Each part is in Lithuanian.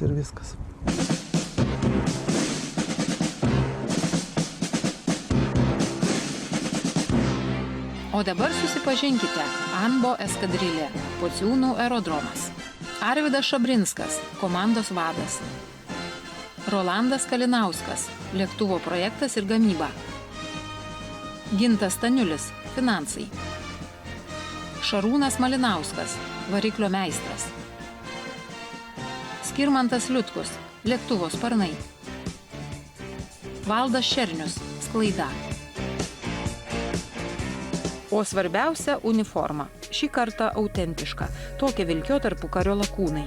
ir viskas. O dabar susipažinkite. Anbo eskadrilė, Pociūnų aerodromas. Arvydas Šabrinskas, komandos vadas. Rolandas Kalinauskas, lėktuvo projektas ir gamyba. Gintas Staniulis, finansai. Šarūnas Malinauskas, variklio meistras. Skirmantas Liutkus, lėktuvo sparnai. Valdas Šernius, sklaida. O svarbiausia – uniforma. Šį kartą autentiška. Tokia vilkėjo tarpukario lakūnai.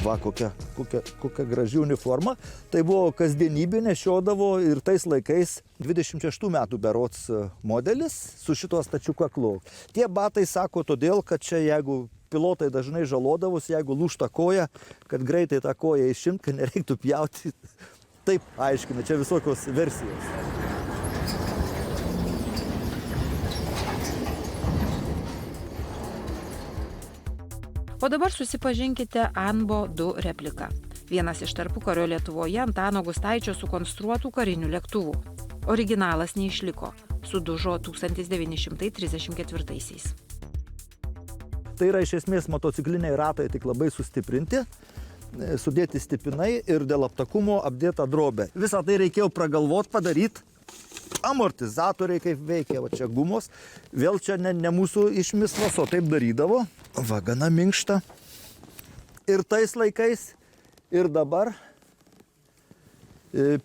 Va, kokia graži uniforma. Tai buvo kasdienybė, nešiodavo ir tais laikais 26 metų berods modelis su šituo stačiu kaklu. Tie batai sako todėl, kad čia jeigu pilotai dažnai žalodavus, jeigu lūžta koja, kad greitai tą koją išimti, kad nereiktų pjauti. Taip aiškina, čia visokios versijos. O dabar susipažinkite Anbo 2 repliką. Vienas iš tarpukario Lietuvoje Antano Gustaičio sukonstruotų karinių lėktuvų. Originalas neišliko. Sudužo 1934-aisiais. Tai yra iš esmės motocikliniai ratai, tik labai sustiprinti, sudėti stipinai ir dėl aptakumo apdėta drobė. Visą tai reikėjo pragalvot padaryti. Amortizatoriai kaip veikia, va čia gumos. Vėl čia ne mūsų išmislas, o taip darydavo. Va, gana minkšta. Ir tais laikais, ir dabar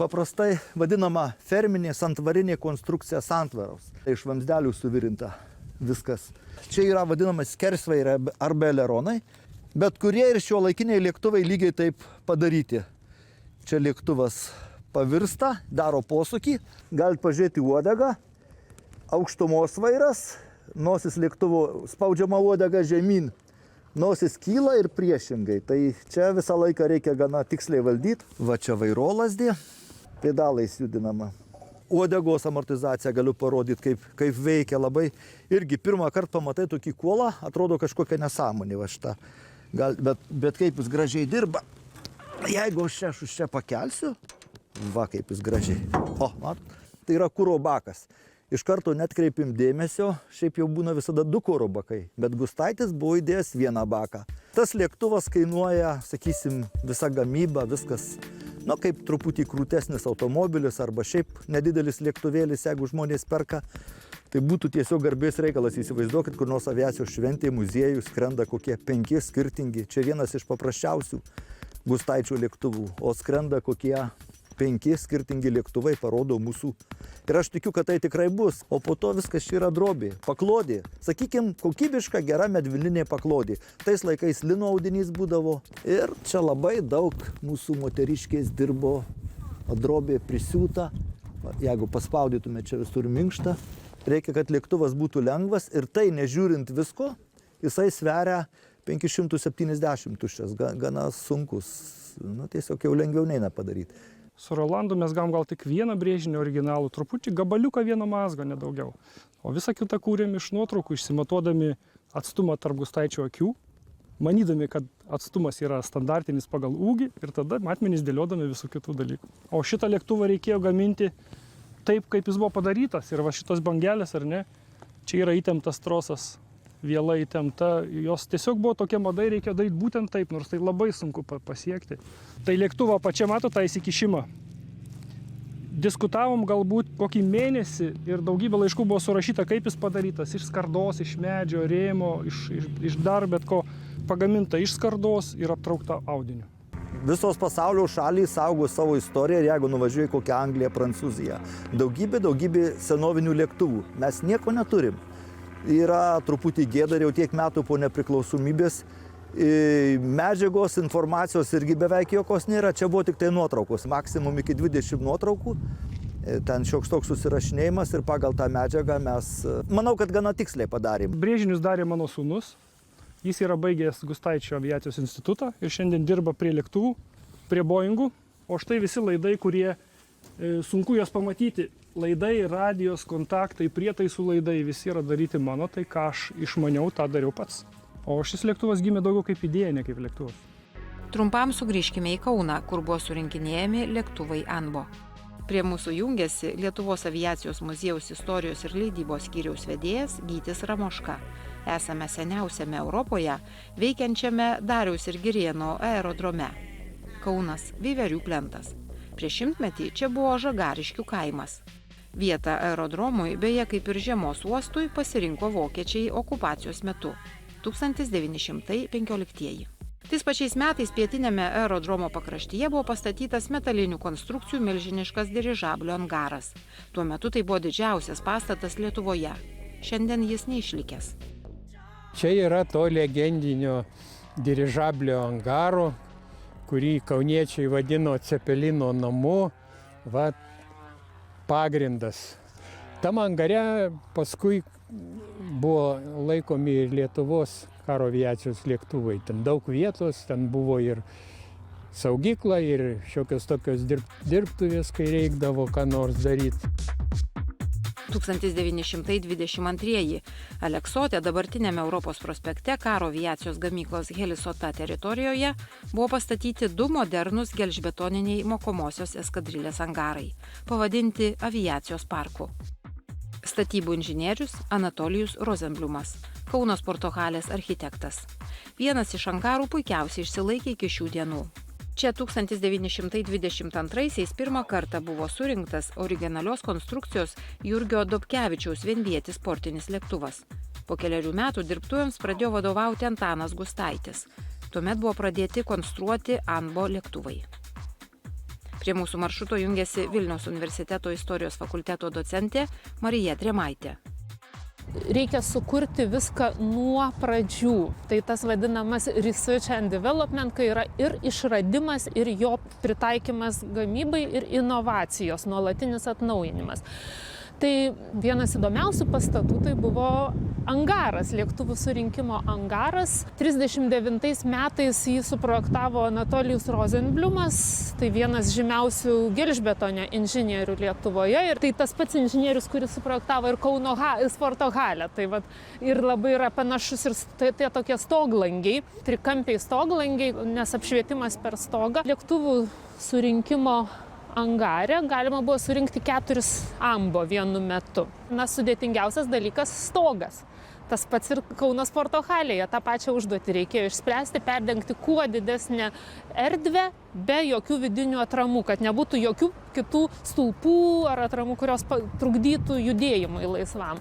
paprastai vadinama ferminė santvarinė konstrukcija santvaros. Iš vamzdelių suvirinta viskas. Čia yra vadinamas skersvai arba eleronai, bet kurie ir šiuolaikiniai lėktuvai lygiai taip padaryti. Čia lėktuvas pavirsta, daro posūkį, galite pažiūrėti uodegą, aukštumos vairas, nosis lėktuvo spaudžiama uodega žemyn, nosis kyla ir priešingai. Tai čia visą laiką reikia gana tiksliai valdyti. Va čia vairolasdė, pedalais judinama. Uodegos amortizaciją galiu parodyti, kaip veikia labai. Irgi pirmą kartą pamatai tokį kuolą, atrodo kažkokia nesąmonė va šitą. Bet kaip jis gražiai dirba. Jeigu aš čia pakelsiu, va kaip jis gražiai. O, mat, tai yra kuro bakas. Iš karto netkreipim dėmesio, šiaip jau būna visada 2 kuro bakai, bet Gustaitis buvo įdėjęs 1 baką. Tas lėktuvas kainuoja, sakysim, visa gamyba, viskas, kaip truputį krūtesnis automobilis arba šiaip nedidelis lėktuvėlis, jeigu žmonės perka. Tai būtų tiesiog garbės reikalas. Įsivaizduokit, kur nors aviacijos šventėje muziejų skrenda kokie 5 skirtingi. Čia vienas iš paprasčiausių Gustaičio lėktuvų, o skrenda kokie 5 skirtingi lėktuvai, parodo mūsų. Ir aš tikiu, kad tai tikrai bus. O po to viskas čia yra drobė, paklodė. Sakykim, kokybiška, gera medvilninė paklodė. Tais laikais lino audinys būdavo. Ir čia labai daug mūsų moteriškės dirbo, drobė prisiūta. Jeigu paspaudytume čia visur minkštą, reikia, kad lėktuvas būtų lengvas. Ir tai, nežiūrint visko, jisai sveria 570 tuščias, gana sunkus. Tiesiog jau lengviau neina padaryti. Su Rolandu mes gavom gal tik 1 brėžinį originalų, truputį gabaliuką 1 mazgo, nedaugiau. O visą kitą kūrėm iš nuotraukų, išsimatuodami atstumą tarp Gustaičio akių, manydami, kad atstumas yra standartinis pagal ūgį ir tada matmenys dėliodami visų kitų dalykų. O šitą lėktuvą reikėjo gaminti taip, kaip jis buvo padarytas. Ir va šitos bangelės, ar ne, čia yra įtemptas trosas, viela įtempta, jos tiesiog buvo tokia mada, reikėjo daryti būtent taip, nors tai labai sunku pasiekti. Tai lėktuvo pačia mato tą įsikišimą. Diskutavom galbūt kokį mėnesį ir daugybė laiškų buvo surašyta, kaip jis padarytas, iš skardos, iš medžio, rėmo, iš dar bet ko pagaminta iš skardos ir aptraukta audiniu. Visos pasaulio šalys saugo savo istoriją ir jeigu nuvažiuoji kokią Angliją, Prancūziją. Daugybė senovinių lėktuvų. Mes nieko neturim. Yra truputį gėda jau tiek metų po nepriklausomybės. Medžiagos, informacijos irgi beveik jokios nėra. Čia buvo tik tai nuotraukos, maksimum iki 20 nuotraukų. Ten šioks toks susirašinėjimas ir pagal tą medžiagą mes, manau, kad gana tiksliai padarėm. Brėžinius darė mano sūnus. Jis yra baigęs Gustaičio aviacijos institutą ir šiandien dirba prie lėktuvų, prie Boeingų. O štai visi laidai, kurie sunku juos pamatyti laidai, radijos, kontaktai, prietaisų laidai visi yra daryti mano, tai ką aš išmaniau, tą dariau pats. O šis lėktuvas gimė daugiau kaip idėja, ne kaip lėktuvas. Trumpam sugrįžkime į Kauną, kur buvo surinkinėjami lėktuvai Anbo. Prie mūsų jungiasi Lietuvos aviacijos muziejaus istorijos ir leidybos skyriaus vedėjas Gytis Ramoška. Esame seniausiame Europoje veikiančiame Dariaus ir Girėno aerodrome. Kaunas Veiverių plentas. Prieš 100 metį čia buvo Žagariškių kaimas. Vietą aerodromui, beje kaip ir žiemos uostui, pasirinko vokiečiai okupacijos metu. 1915. Tais pačiais metais pietiniame aerodromo pakraštyje buvo pastatytas metalinių konstrukcijų milžiniškas dirižablio angaras. Tuo metu tai buvo didžiausias pastatas Lietuvoje. Šiandien jis neišlikęs. Čia yra to legendinio dirižablio angaro, kurį kauniečiai vadino Cepelino namu, pagrindas. Tam angare paskui buvo laikomi ir Lietuvos karo aviacijos lėktuvai. Ten daug vietos, ten buvo ir saugykla, ir šiokios tokios dirbtuvės, kai reikdavo ką nors daryti. 1922. Aleksote, dabartinėme Europos prospekte, karo aviacijos gamyklos Helisota teritorijoje buvo pastatyti 2 modernūs gelžbetoniniai mokomosios eskadrilės angarai, pavadinti aviacijos parku. Statybų inžinierius Anatolijus Rozenbliumas, Kauno sporto halės architektas. Vienas iš angarų puikiausiai išsilaikė iki šių dienų. Čia 1922-aisiais pirmą kartą buvo surinktas originalios konstrukcijos Jurgio Dobkevičiaus vienvietis sportinis lėktuvas. Po kelerių metų dirbtuvėms pradėjo vadovauti Antanas Gustaitis. Tuomet buvo pradėti konstruoti Anbo lėktuvai. Prie mūsų maršruto jungiasi Vilniaus universiteto istorijos fakulteto docentė Marija Drėmaitė. Reikia sukurti viską nuo pradžių. Tai tas vadinamas research and development, kai yra ir išradimas, ir jo pritaikymas gamybai, ir inovacijos, nuolatinis atnaujinimas. Tai vienas įdomiausių pastatų tai buvo angaras, lėktuvų surinkimo angaras. 1939 metais jį suprojektavo Anatolijus Rozenbliumas, tai vienas žymiausių gelžbetonio inžinierių Lietuvoje. Ir tai tas pats inžinierius, kuris suprojektavo ir Kauno sporto halę. Tai ir labai yra panašus ir tie tokie stoglangiai, trikampiai stoglangiai, nes apšvietimas per stogą. Lėktuvų surinkimo angare galima buvo surinkti 4 Anbo vienu metu. Sudėtingiausias dalykas - stogas. Tas pats ir Kauno sporto halėje. Ta pačią užduotį reikėjo išspręsti, perdengti kuo didesnę erdvę be jokių vidinių atramų, kad nebūtų jokių kitų stulpų ar atramų, kurios trukdytų judėjimui laisvam.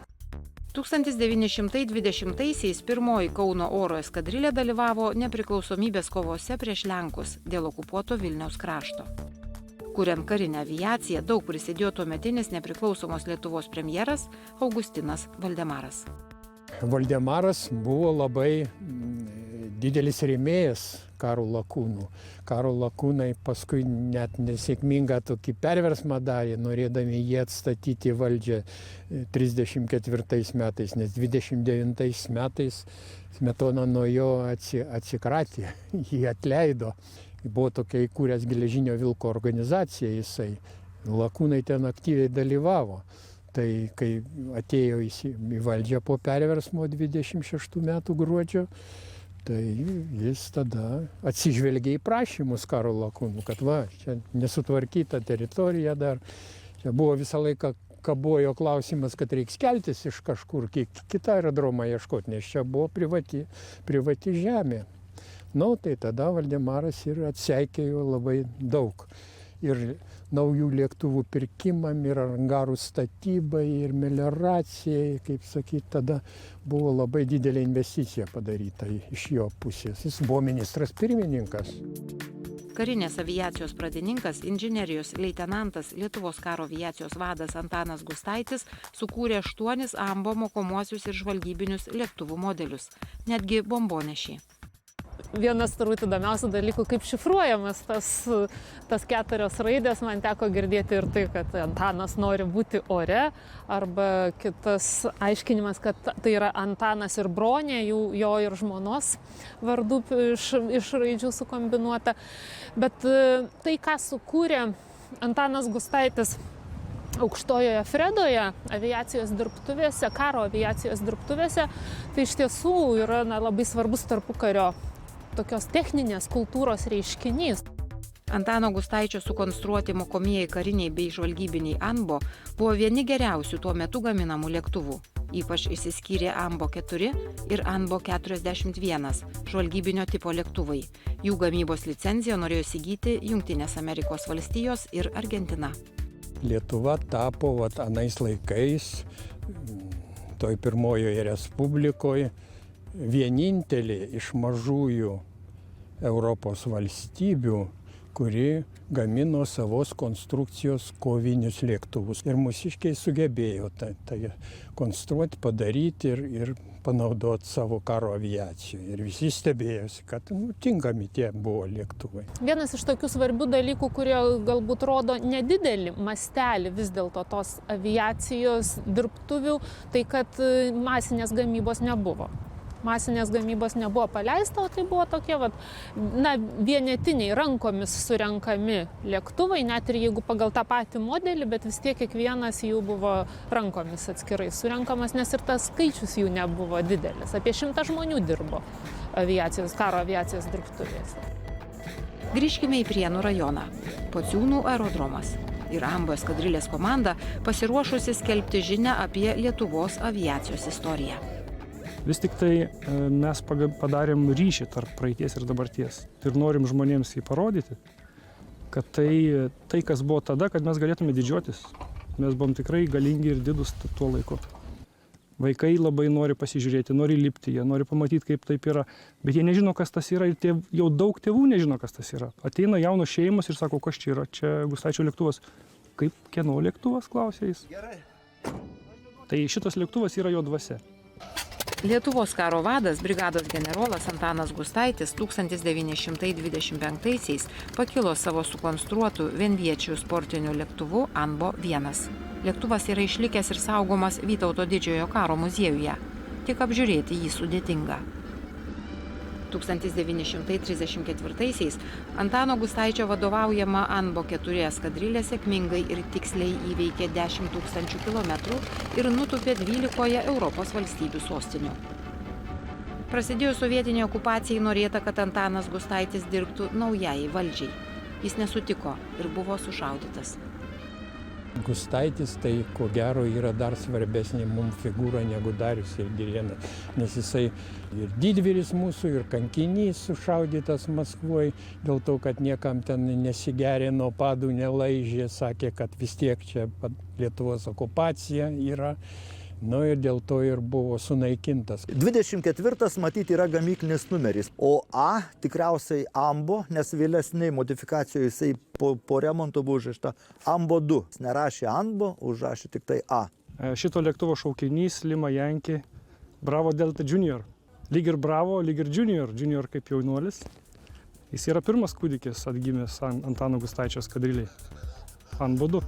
1920-aisiais pirmoji Kauno oro eskadrilė dalyvavo nepriklausomybės kovose prieš Lenkus dėl okupuoto Vilniaus krašto. Kuriant karinę aviaciją daug prisidėjo tuometinis nepriklausomos Lietuvos premjeras Augustinas Valdemaras. Valdemaras buvo labai didelis rėmėjas karo lakūnų. Karo lakūnai paskui net nesėkmingą tokį perversmą darė, norėdami jį atstatyti valdžią 1934 metais, nes 1929 metais Smetona nuo jo atsikratė, jį atleido. Buvo tokia įkūręs Geležinio vilko organizacija, jisai. Lakūnai ten aktyviai dalyvavo. Tai kai atėjo į valdžią po perversmo 26 metų gruodžio, tai jis tada atsižvelgė į prašymus karo lakūnų, kad čia nesutvarkyta teritorija dar. Čia buvo visą laiką kabojo klausimas, kad reiks keltis iš kažkur, kitą aerodromą ieškoti, nes čia buvo privati žemė. Tai tada Valdemaras ir atseikėjo labai daug. Ir naujų lėktuvų pirkimam, ir angarų statybai, ir melioracijai, kaip sakyti, tada buvo labai didelė investicija padaryta iš jo pusės. Jis buvo ministras pirmininkas. Karinės aviacijos pradininkas, inžinerijos leitenantas, Lietuvos karo aviacijos vadas Antanas Gustaitis sukūrė 8 Anbo mokomuosius ir žvalgybinius lėktuvų modelius, netgi bombonešį. Vienas turbūt įdomiausių dalykų, kaip šifruojamas tas 4 raidės, man teko girdėti ir tai, kad Antanas nori būti ore, arba kitas aiškinimas, kad tai yra Antanas ir Bronė, jo ir žmonos vardų iš raidžių sukombinuota. Bet tai, ką sukūrė Antanas Gustaitis aukštojoje Fredoje aviacijos dirbtuvėse, karo aviacijos dirbtuvėse, tai iš tiesų yra labai svarbus tarpukario tokios techninės kultūros reiškinys. Antano Gustaičio sukonstruoti mokomieji kariniai bei žvalgybiniai Anbo buvo vieni geriausių tuo metu gaminamų lėktuvų. Ypač išsiskyrė Anbo 4 ir Anbo 41 žvalgybinio tipo lėktuvai. Jų gamybos licenciją norėjo įsigyti Jungtinės Amerikos valstijos ir Argentina. Lietuva tapo anais laikais, toj pirmojoje Respublikoje, vienintelė iš mažųjų Europos valstybių, kuri gamino savos konstrukcijos kovinius lėktuvus. Ir mūsiškiai sugebėjo tai konstruoti, padaryti ir panaudoti savo karo aviacijoje. Ir visi stebėjosi, kad tinkami tie buvo lėktuvai. Vienas iš tokių svarbių dalykų, kurie galbūt rodo nedidelį mastelį vis dėlto tos aviacijos dirbtuvių, tai kad masinės gamybos nebuvo. Masinės gamybos nebuvo paleista, o tai buvo tokie vienetiniai rankomis surenkami lėktuvai, net ir jeigu pagal tą patį modelį, bet vis tiek kiekvienas jų buvo rankomis atskirai surenkamas, nes ir tas skaičius jų nebuvo didelis. Apie 100 žmonių dirbo karo aviacijos dirbtuvėse. Grįžkime į Prienų rajoną. Pociūnų aerodromas. Ir Anbo eskadrilės komanda pasiruošusi skelbti žinią apie Lietuvos aviacijos istoriją. Vis tik tai mes padarėm ryšį tarp praeities ir dabarties. Ir norim žmonėms jį parodyti, kad tai, kas buvo tada, kad mes galėtume didžiuotis. Mes buvom tikrai galingi ir didus tuo laiku. Vaikai labai nori pasižiūrėti, nori lipti, jie nori pamatyti, kaip taip yra. Bet jie nežino, kas tas yra ir jau daug tėvų nežino, kas tas yra. Ateina jaunos šeimos ir sako, kas čia yra, čia Gustaičio lėktuvas. Kaip kieno lėktuvas, klausė jis. Gerai. Tai šitas lėktuvas yra jo dvasia. Lietuvos karo vadas, brigados generolas Antanas Gustaitis 1925-aisiais pakilo savo sukonstruotų vienviečių sportiniu lėktuvu Anbo 1. Lėktuvas yra išlikęs ir saugomas Vytauto didžiojo karo muziejuje. Tik apžiūrėti jį sudėtinga. 1934-aisiais Antano Gustaičio vadovaujama Anbo 4 eskadrilė sėkmingai ir tiksliai įveikė 10 000 kilometrų ir nutūpė 12 Europos valstybių sostinių. Prasidėjus sovietinei okupacijai norėta, kad Antanas Gustaitis dirbtų naujai valdžiai. Jis nesutiko ir buvo sušaudytas. Gustaitis tai, ko gero, yra dar svarbesnė mums figūra negu Darius ir Girėnas, nes jisai ir didvyris mūsų, ir kankinys sušaudytas Maskvoje, dėl to, kad niekam ten nesigerino, padų nelaižė, sakė, kad vis tiek čia Lietuvos okupacija yra. Ir dėl to ir buvo sunaikintas. 24 matyti yra gamyklinis numeris, o A tikriausiai Anbo, nes vėlesniai modifikacijoje jisai po remonto buvo užrašyta Anbo 2. Nerašė Anbo, užrašė tik tai A. Šito lėktuvo šaukinys Lima Yankee Bravo Delta Junior. Lyg ir Bravo, lyg ir Junior. Junior kaip jaunuolis. Jis yra pirmas kūdikis atgimęs Antano Gustaičio eskadrilei. Anbo 2.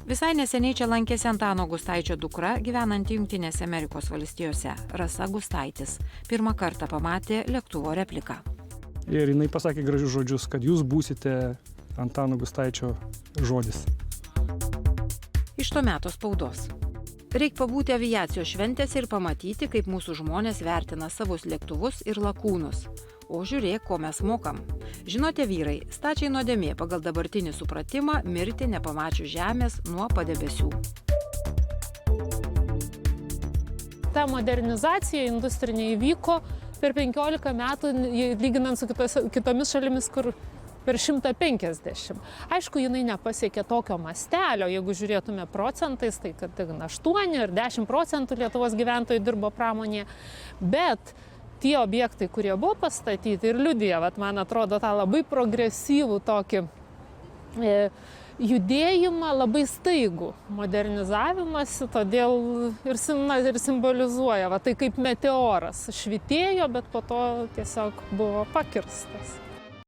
Visai neseniai čia lankėsi Antano Gustaičio dukra, gyvenanti Jungtinėse Amerikos valstijose, Rasa Gustaitis. Pirmą kartą pamatė lėktuvo repliką. Ir jinai pasakė gražius žodžius, kad jūs būsite Antano Gustaičio žodis. Iš to meto spaudos. Reik pabūti aviacijos šventėse ir pamatyti, kaip mūsų žmonės vertina savus lėktuvus ir lakūnus. O žiūrėk, ko mes mokam. Žinote, vyrai, stačiai nuodėmė pagal dabartinį supratimą mirti nepamačius žemės nuo padebesių. Ta modernizacija industrinė įvyko per 15 metų, lyginant su kitomis šalimis, kur per 150. Aišku, jinai nepasiekė tokio mastelio, jeigu žiūrėtume procentais, tai kad 8 ir 10 procentų Lietuvos gyventojų dirbo pramonėje, bet tie objektai, kurie buvo pastatyti ir liudija, man atrodo, tą labai progresyvų tokį judėjimą, labai staigų modernizavimąsi, todėl ir simbolizuoja, tai kaip meteoras švytėjo, bet po to tiesiog buvo pakirstas.